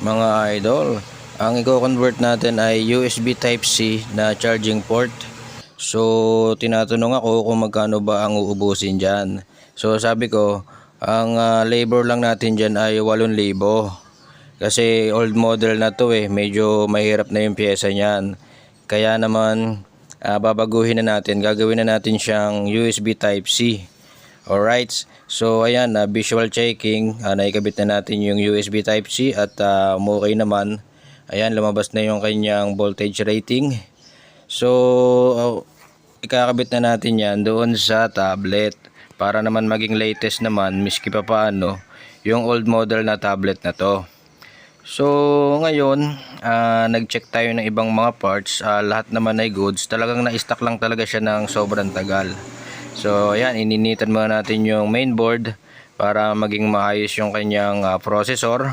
Mga idol, ang i-convert natin ay USB Type-C na charging port. So, tinatanong ako kung magkano ba ang uubusin dyan. So, sabi ko, ang labor lang natin dyan ay 8,000. Kasi old model na to medyo mahirap na yung pyesa niyan. Kaya naman, babaguhin na natin, gagawin na natin siyang USB Type-C. Alright, so ayan, visual checking, naikabit na natin yung USB Type-C at okay naman. Ayan, lumabas na yung kanyang voltage rating. So, ikakabit na natin yan doon sa tablet para naman maging latest naman, miski pa paano, yung old model na tablet na to. So, ngayon, nag-check tayo ng ibang mga parts, lahat naman ay goods. Talagang na-stock lang talaga siya ng sobrang tagal. So ayan, ininitan muna natin yung mainboard para maging maayos yung kanyang processor.